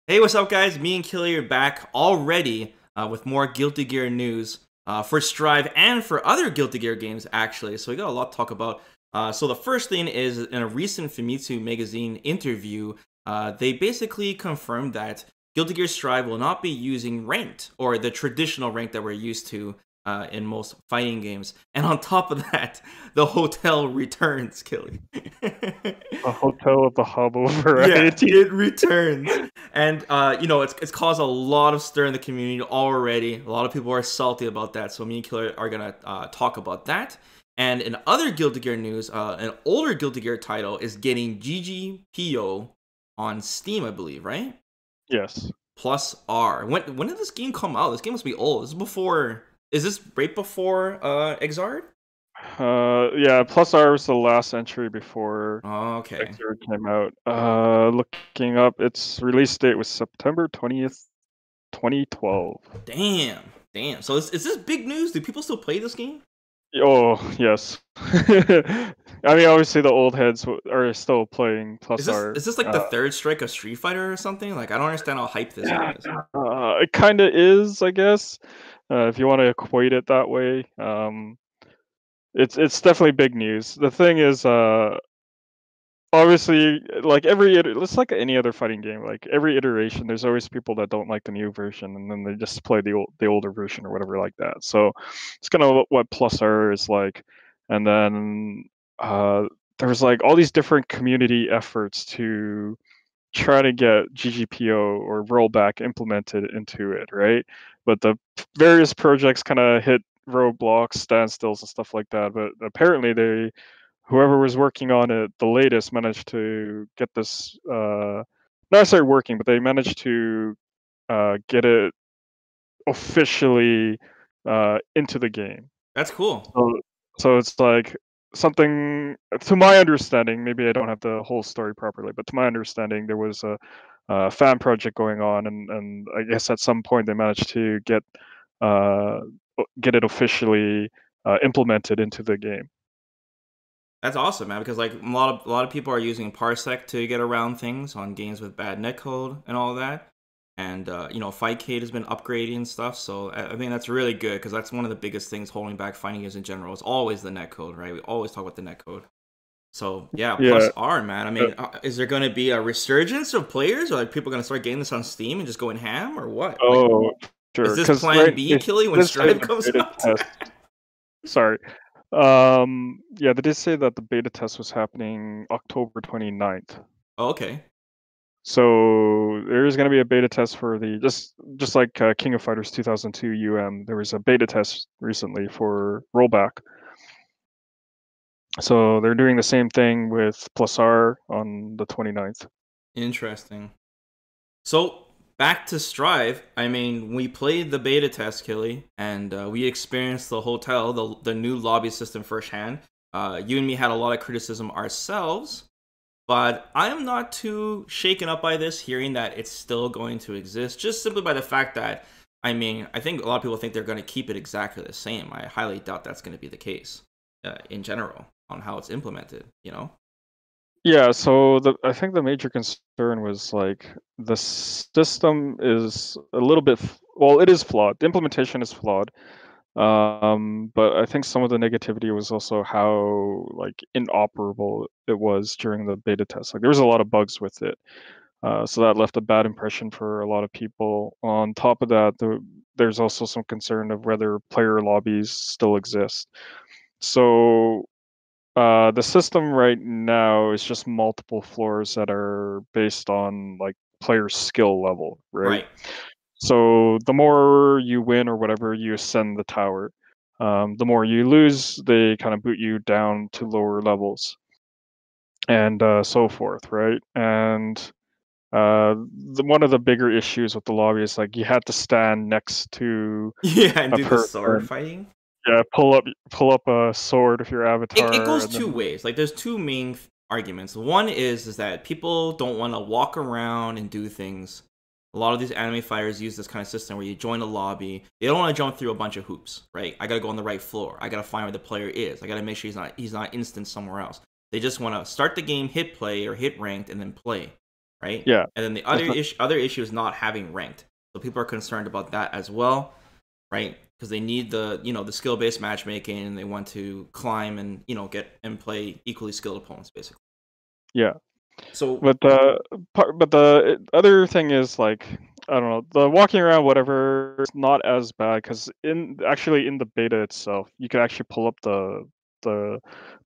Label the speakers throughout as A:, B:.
A: Hey, what's up, guys? Me and Killy are back already with more Guilty Gear news for Strive and for other Guilty Gear games, actually. So we got a lot to talk about. So the first thing is, in a recent Famitsu magazine interview, they basically confirmed that Guilty Gear Strive will not be using ranked, or the traditional rank that we're used to in most fighting games. And on top of that, the hotel returns, Killy.
B: A hotel of the hub
A: Yeah,
B: variety.
A: it returns. And it's caused a lot of stir in the community already. A lot of people are salty about that. So me and Killer are gonna talk about that. And in other Guilty Gear news, an older Guilty Gear title is getting ggpo on Steam, I believe, right?
B: Yes.
A: Plus R. When did this game come out? This game must be old. This is before. Is this right before Exard?
B: Yeah, plus R was the last entry before
A: Okay.
B: Xrd came out. Looking up, its release date was September 20th, 2012.
A: Damn. So is this big news? Do people still play this game?
B: Oh, yes. I mean, obviously the old heads are still playing
A: Is
B: plus
A: this
B: R.
A: is this like the third strike of Street Fighter or something? Like, I don't understand how hyped this game is.
B: It kind of is, I guess, if you want to equate it that way. It's definitely big news. The thing is, obviously, like it's like any other fighting game. Like every iteration, there's always people that don't like the new version, and then they just play the older version or whatever like that. So it's kind of what Plus R is like. And then uh, there was like all these different community efforts to try to get ggpo or rollback implemented into it, right? But the various projects kind of hit roadblocks, standstills, and stuff like that. But apparently, whoever was working on it the latest managed to get this not necessarily working, but they managed to get it officially into the game.
A: That's cool.
B: So it's like something, to my understanding, maybe I don't have the whole story properly, but to my understanding, there was a fan project going on, and I guess at some point they managed to uh, get it officially implemented into the game.
A: That's awesome, man. Because like a lot of people are using Parsec to get around things on games with bad netcode and all that. And Fightcade has been upgrading and stuff. So I think that's really good because that's one of the biggest things holding back fighting games in general. It's always the netcode, right? We always talk about the netcode. So yeah, plus
B: Yeah.
A: R, man. I mean, is there going to be a resurgence of players, or like people going to start getting this on Steam and just going ham, or what? Like,
B: Oh,
A: is
B: sure.
A: this
B: Because
A: Plan B, Killy, when
B: did say
A: Strive
B: the
A: comes
B: beta
A: out?
B: test. Sorry. Yeah, they did say that the beta test was happening October 29th.
A: Oh, okay.
B: So there is going to be a beta test for the just like King of Fighters 2002 UM. There was a beta test recently for Rollback. So they're doing the same thing with Plus R on the 29th.
A: Interesting. So back to Strive. I mean, we played the beta test, Killy, and we experienced the hotel, the new lobby system firsthand. You and me had a lot of criticism ourselves, but I am not too shaken up by this, hearing that it's still going to exist, just simply by the fact that, I mean, I think a lot of people think they're going to keep it exactly the same. I highly doubt that's going to be the case in general on how it's implemented, you know?
B: Yeah, so I think the major concern was like the system is a little bit well, it is flawed. The implementation is flawed. But I think some of the negativity was also how like inoperable it was during the beta test. Like there was a lot of bugs with it. So that left a bad impression for a lot of people. On top of that, there's also some concern of whether player lobbies still exist. So the system right now is just multiple floors that are based on like player skill level, right?
A: Right.
B: So the more you win or whatever, you ascend the tower. The more you lose, they kind of boot you down to lower levels, and so forth, right? And one of the bigger issues with the lobby is like you had to stand next to
A: Yeah, and
B: a
A: do the sword
B: person.
A: fighting.
B: Yeah, pull up a sword with your
A: It
B: avatar,
A: goes
B: and
A: two
B: then
A: ways. Like, there's two main arguments. One is that people don't want to walk around and do things. A lot of these anime fighters use this kind of system where you join a lobby. They don't want to jump through a bunch of hoops, right? I gotta go on the right floor. I gotta find where the player is. I gotta make sure he's not instant somewhere else. They just want to start the game, hit play or hit ranked, and then play. right?
B: Yeah.
A: And then the
B: That's not-
A: other issue is not having ranked. So people are concerned about that as well, right? Because they need the the skill based matchmaking, and they want to climb and get and play equally skilled opponents, basically.
B: yeah.
A: So
B: But the other thing is like I don't know, the walking around whatever is not as bad because in the beta itself, you can actually pull up the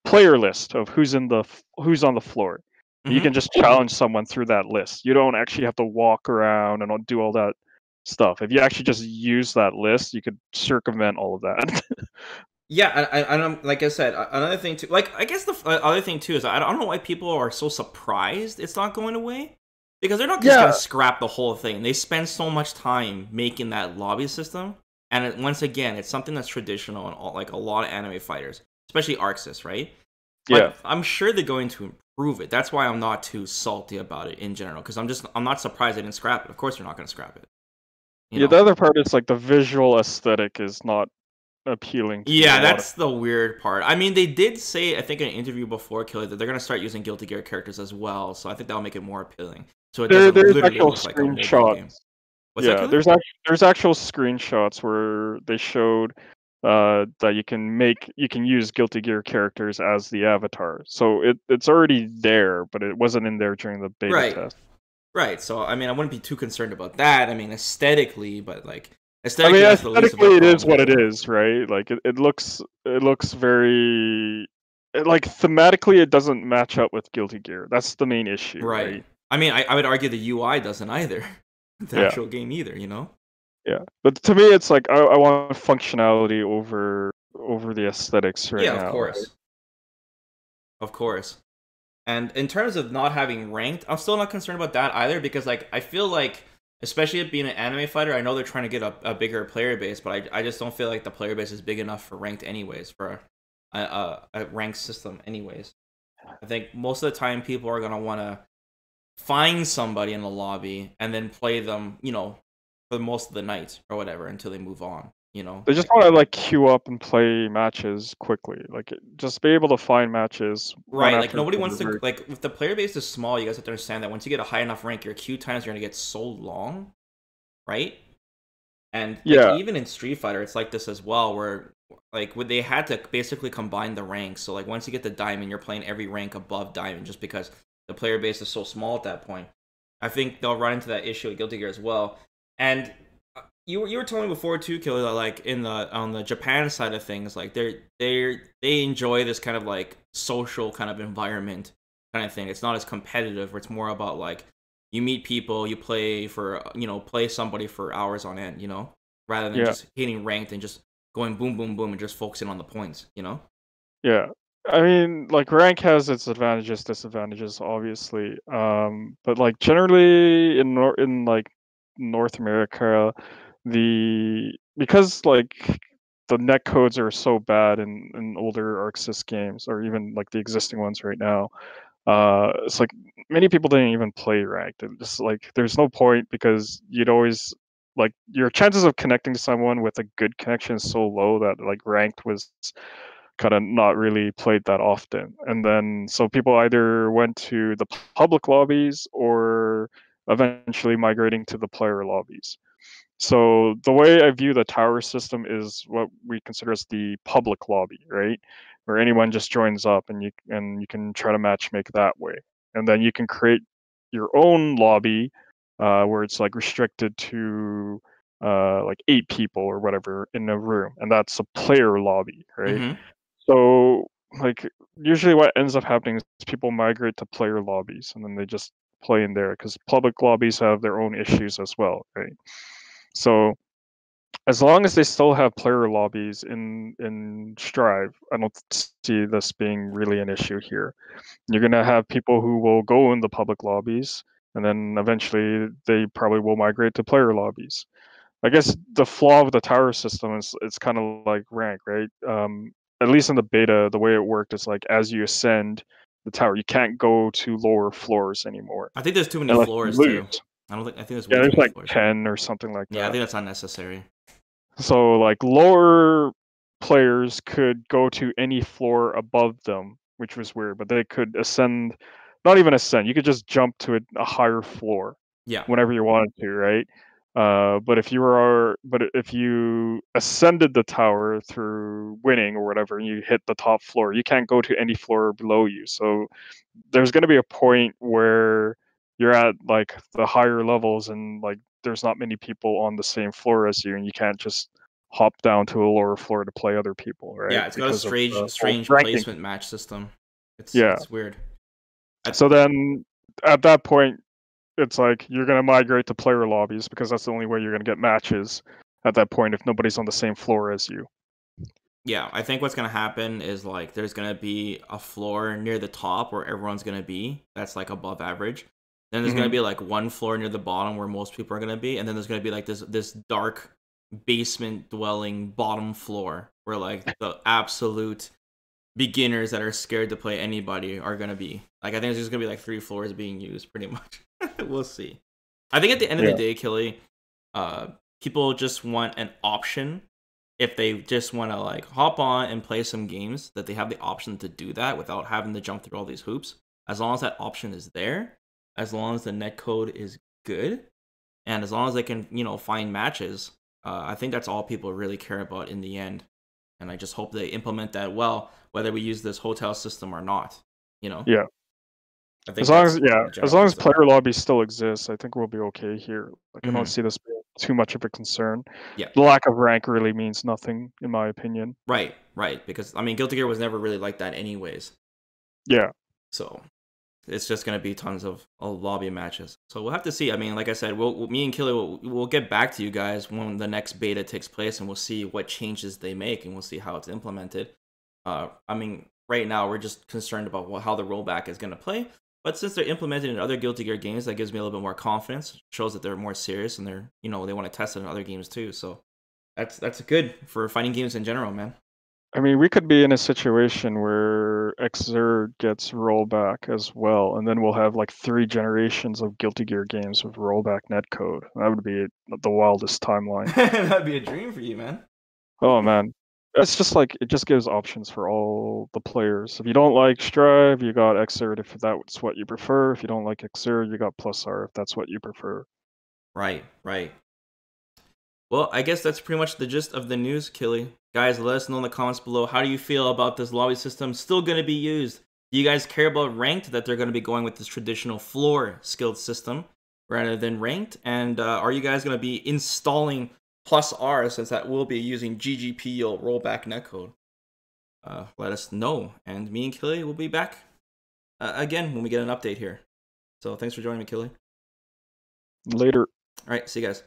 B: player list of who's on the floor. You
A: mhm.
B: can just challenge someone through that list. You don't actually have to walk around and do all that stuff. If you actually just use that list, you could circumvent all of that.
A: Yeah, and like I said, another thing too. Like I guess the other thing too is I don't know why people are so surprised it's not going away, because they're not just
B: Yeah,
A: gonna scrap the whole thing. They spend so much time making that lobby system, and once again, it's something that's traditional in like a lot of anime fighters, especially Arxis, right?
B: yeah.
A: Like I'm sure they're going to improve it. That's why I'm not too salty about it in general, because I'm not surprised they didn't scrap it. Of course, they're not gonna scrap it. You
B: Yeah,
A: know.
B: the other part is like the visual aesthetic is not appealing to a
A: Yeah,
B: lot of.
A: that's the weird part. I mean, they did say, I think in an interview before Killer, that they're gonna start using Guilty Gear characters as well. So I think that'll make it more appealing. So it doesn't
B: There's
A: literally
B: actual
A: look like a mobile game.
B: screenshots.
A: What's that,
B: Yeah,
A: Killer?
B: there's actual screenshots where they showed that you can use Guilty Gear characters as the avatar. So it's already there, but it wasn't in there during the beta
A: Right,
B: test.
A: right. So I mean, I wouldn't be too concerned about that. I mean, aesthetically, but like
B: I mean,
A: aesthetically, that's the least of our
B: aesthetically, it is
A: problems
B: what
A: right
B: it
A: now.
B: is, right? Like it looks very like thematically, it doesn't match up with Guilty Gear. That's the main issue,
A: Right.
B: right?
A: I mean, I would argue the UI doesn't either. The
B: Yeah.
A: actual game either. You know.
B: Yeah, but to me, it's like I want functionality over the aesthetics right
A: Yeah, of
B: now.
A: course, of course. And in terms of not having ranked, I'm still not concerned about that either, because like I feel like, especially it being an anime fighter, I know they're trying to get a bigger player base, but I just don't feel like the player base is big enough for ranked anyways, for a ranked system anyways. I think most of the time people are gonna want to find somebody in the lobby and then play them, for most of the night or whatever until they move on.
B: They just want to like queue up and play matches quickly, like just be able to find matches one
A: Right, like
B: after
A: nobody wants
B: another.
A: to, like, if the player base is small, you guys have to understand that once you get a high enough rank, your queue times are gonna get so long, right? And like
B: Yeah,
A: even in Street Fighter, it's like this as well, where like they had to basically combine the ranks. So like once you get the diamond, you're playing every rank above diamond, just because the player base is so small at that point. I think they'll run into that issue at Guilty Gear as well. And you were telling me before too, Killer, that like in the on the Japan side of things, like they enjoy this kind of like social kind of environment kind of thing. It's not as competitive, where it's more about like you meet people, you play for play somebody for hours on end, rather than
B: yeah,
A: just hitting ranked and just going boom boom boom and just focusing on the points.
B: yeah. I mean, like rank has its advantages, disadvantages, obviously. But like generally in like North America, because like the net codes are so bad in older ArcSys games, or even like the existing ones right now. It's like many people didn't even play ranked. And just like there's no point because you'd always like your chances of connecting to someone with a good connection is so low that like ranked was kind of not really played that often. And then so people either went to the public lobbies or eventually migrating to the player lobbies. So the way I view the tower system is what we consider as the public lobby, right? Where anyone just joins up and you can try to match make that way. And then you can create your own lobby where it's like restricted to like 8 people or whatever in a room, and that's a player lobby, right?
A: Mm-hmm.
B: So like usually what ends up happening is people migrate to player lobbies and then they just play in there because public lobbies have their own issues as well, right? So as long as they still have player lobbies in Strive, I don't see this being really an issue here. You're gonna have people who will go in the public lobbies, and then eventually they probably will migrate to player lobbies. I guess the flaw of the tower system is it's kind of like rank, right? At least in the beta, the way it worked is like as you ascend the tower, you can't go to lower floors anymore
A: I think there's too many
B: unless you
A: floors
B: lose.
A: too. I think there's
B: Yeah,
A: way too
B: there's
A: many
B: like
A: floors.
B: 10 or something like
A: Yeah, I
B: that.
A: think that's unnecessary.
B: So like lower players could go to any floor above them, which was weird, but they could ascend not even ascend. You could just jump to a higher floor
A: Yeah.
B: whenever you wanted to, right? But if you ascended the tower through winning or whatever, and you hit the top floor, you can't go to any floor below you. So there's going to be a point where you're at like the higher levels, and like there's not many people on the same floor as you, and you can't just hop down to a lower floor to play other people, right?
A: Yeah, it's got a
B: Because of the whole
A: strange
B: ranking.
A: placement match system.
B: Yeah.
A: It's weird.
B: So then at that point, it's like you're gonna migrate to player lobbies because that's the only way you're gonna get matches at that point if nobody's on the same floor as you.
A: Yeah, I think what's gonna happen is like there's gonna be a floor near the top where everyone's gonna be. That's like above average. Then there's gonna
B: Hmm.
A: be like one floor near the bottom where most people are gonna be, and then there's gonna be like this dark basement dwelling bottom floor where like the absolute beginners that are scared to play anybody are gonna be. Like I think there's just gonna be like 3 floors being used pretty much. We'll see. I think at the end of the
B: Yeah.
A: day, Killy, uh, people just want an option. If they just want to like hop on and play some games, that they have the option to do that without having to jump through all these hoops. As long as that option is there, as long as the netcode is good, and as long as they can, find matches, I think that's all people really care about in the end. And I just hope they implement that well, whether we use this hotel system or not. You know,
B: Yeah.
A: I think that's the
B: As
A: general
B: long as
A: gist of it.
B: player lobbies still exists, I think we'll be okay here. Like I don't
A: Hmm.
B: see this being too much of a concern.
A: Yeah.
B: The lack of rank really means nothing, in my opinion.
A: Right. Right. Because I mean, Guilty Gear was never really like that, anyways.
B: Yeah.
A: So it's just gonna be tons of lobby matches. So we'll have to see. I mean, like I said, me and Killer we'll get back to you guys when the next beta takes place, and we'll see what changes they make, and we'll see how it's implemented. I mean, right now we're just concerned about how the rollback is gonna play. But since they're implemented in other Guilty Gear games, that gives me a little bit more confidence. Shows that they're more serious and they want to test it in other games too. So that's good for fighting games in general, man.
B: I mean, we could be in a situation where Xrd gets rollback as well, and then we'll have like 3 generations of Guilty Gear games with rollback netcode. That would be the wildest timeline.
A: That'd be a dream for you, man.
B: Oh man, it's just like it just gives options for all the players. If you don't like Strive, you got Xrd if that's what you prefer. If you don't like Xrd, you got Plus R if that's what you prefer.
A: Right, right. Well, I guess that's pretty much the gist of the news, Killy. Guys, let us know in the comments below. How do you feel about this lobby system still going to be used? Do you guys care about ranked, that they're going to be going with this traditional floor skilled system rather than ranked? And are you guys going to be installing Plus R, since that will be using ggpo rollback netcode? Let us know. And me and Killy will be back again when we get an update here. So thanks for joining me, Killy.
B: Later.
A: All right, see you guys.